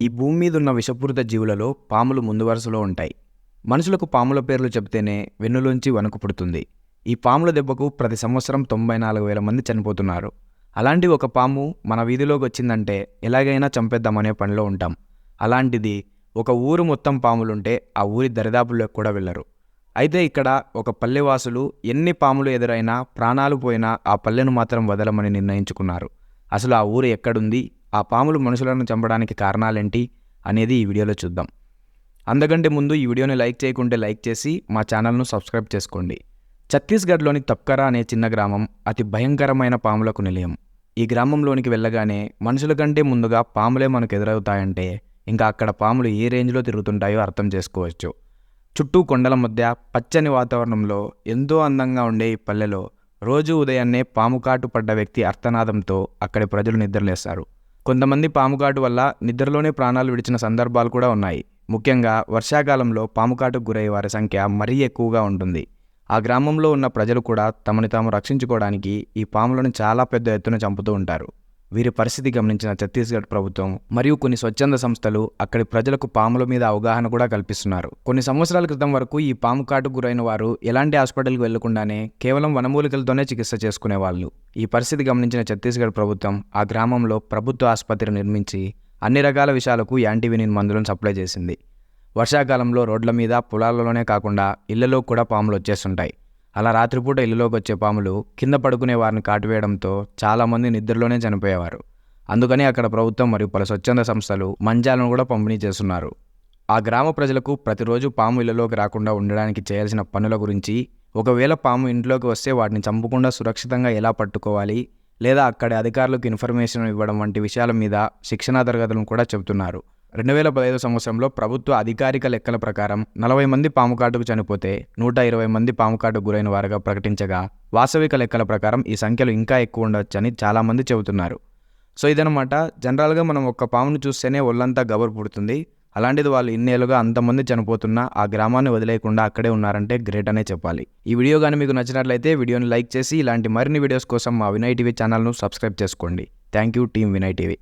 ఈ భూమి మీద ఉన్న విషపూరిత జీవులలో పాములు ముందు వరుసలో ఉంటాయి. మనుషులకు పాముల పేర్లు చెబితేనే వెన్నులోంచి వణుకు పుడుతుంది. ఈ పాముల దెబ్బకు ప్రతి సంవత్సరం 94,000 మంది చనిపోతున్నారు. అలాంటి ఒక పాము మన వీధిలోకి వచ్చిందంటే ఎలాగైనా చంపేద్దామనే పనిలో ఉంటాం. అలాంటిది ఒక ఊరు మొత్తం పాములుంటే ఆ ఊరి దరిదాపుల్లోకి కూడా వెళ్ళరు. అయితే ఇక్కడ ఒక పల్లెవాసులు ఎన్ని పాములు ఎదురైనా ప్రాణాలు పోయినా ఆ పల్లెను మాత్రం వదలమని నిర్ణయించుకున్నారు. అసలు ఆ ఊరు ఎక్కడుంది, ఆ పాములు మనుషులను చంపడానికి కారణాలేంటి అనేది ఈ వీడియోలో చూద్దాం. అందుకంటే ముందు ఈ వీడియోని లైక్ చేయకుంటే లైక్ చేసి మా ఛానల్ను సబ్స్క్రైబ్ చేసుకోండి. ఛత్తీస్గఢ్లోని తప్కరా అనే చిన్న గ్రామం అతి భయంకరమైన పాములకు నిలయం. ఈ గ్రామంలోనికి వెళ్ళగానే మనుషుల కంటే ముందుగా పాములే మనకు ఎదురవుతాయంటే ఇంకా అక్కడ పాములు ఏ రేంజ్లో తిరుగుతుంటాయో అర్థం చేసుకోవచ్చు. చుట్టూ కొండల మధ్య పచ్చని వాతావరణంలో ఎంతో అందంగా ఉండే ఈ పల్లెలో రోజు ఉదయాన్నే పాముకాటు పడ్డ వ్యక్తి అర్తనాదంతో అక్కడి ప్రజలు నిద్రలేస్తారు. కొంతమంది పాముకాటు వల్ల నిద్రలోనే ప్రాణాలు విడిచిన సందర్భాలు కూడా ఉన్నాయి. ముఖ్యంగా వర్షాకాలంలో పాముకాటుకు గురయ్యే వారి సంఖ్య మరీ ఎక్కువగా ఉంటుంది. ఆ గ్రామంలో ఉన్న ప్రజలు కూడా తమని తాము రక్షించుకోవడానికి ఈ పాములను చాలా పెద్ద ఎత్తున చంపుతూ ఉంటారు. వీరి పరిస్థితి గమనించిన ఛత్తీస్గఢ్ ప్రభుత్వం మరియు కొన్ని స్వచ్ఛంద సంస్థలు అక్కడి ప్రజలకు పాముల మీద అవగాహన కూడా కల్పిస్తున్నారు. కొన్ని సంవత్సరాల క్రితం వరకు ఈ పాము కాటుకు గురైన వారు ఎలాంటి హాస్పిటల్కి వెళ్లకుండానే కేవలం వనమూలికలతోనే చికిత్స చేసుకునేవాళ్ళు. ఈ పరిస్థితి గమనించిన ఛత్తీస్గఢ్ ప్రభుత్వం ఆ గ్రామంలో ప్రభుత్వ ఆసుపత్రి నిర్మించి అన్ని రకాల విషయాలకు యాంటీవెనిన్ మందులను సప్లై చేసింది. వర్షాకాలంలో రోడ్ల మీద, పొలాలలోనే కాకుండా ఇళ్లలో కూడా పాములు వచ్చేస్తుంటాయి. అలా రాత్రిపూట ఇల్లులోకి వచ్చే పాములు కింద పడుకునే వారిని కాటువేయడంతో చాలామంది నిద్రలోనే చనిపోయేవారు. అందుకని అక్కడ ప్రభుత్వం మరియు పలు స్వచ్ఛంద సంస్థలు మంచాలను కూడా పంపిణీ చేస్తున్నారు. ఆ గ్రామ ప్రజలకు ప్రతిరోజు పాము ఇళ్లలోకి రాకుండా ఉండడానికి చేయాల్సిన పనుల గురించి, ఒకవేళ పాము ఇంట్లోకి వస్తే వాటిని చంపకుండా సురక్షితంగా ఎలా పట్టుకోవాలి, లేదా అక్కడి అధికారులకు ఇన్ఫర్మేషన్ ఇవ్వడం వంటి విషయాల మీద శిక్షణా తరగతులను కూడా చెబుతున్నారు. 2015 సంవత్సరంలో ప్రభుత్వ అధికారిక లెక్కల ప్రకారం 40 మంది పాముకాటుకు చనిపోతే 120 మంది పాముకాటుకు గురైన వారుగా ప్రకటించగా, వాస్తవిక లెక్కల ప్రకారం ఈ సంఖ్యలు ఇంకా ఎక్కువ ఉండవచ్చని చాలామంది చెబుతున్నారు. సో ఇదనమాట. జనరల్గా మనం ఒక్క పామును చూస్తేనే ఒళ్ళంతా గబరు పుడుతుంది. అలాంటిది వాళ్ళు ఇన్నేళ్ళుగా అంతమంది చనిపోతున్నా ఆ గ్రామాన్ని వదిలేయకుండా అక్కడే ఉన్నారంటే గ్రేట్ అనే చెప్పాలి. ఈ వీడియో కానీ మీకు నచ్చినట్లయితే వీడియోని లైక్ చేసి ఇలాంటి మరిన్ని వీడియోస్ కోసం మా వినయ్ టీవీ ఛానల్ను సబ్స్క్రైబ్ చేసుకోండి. Thank you team Vinay TV.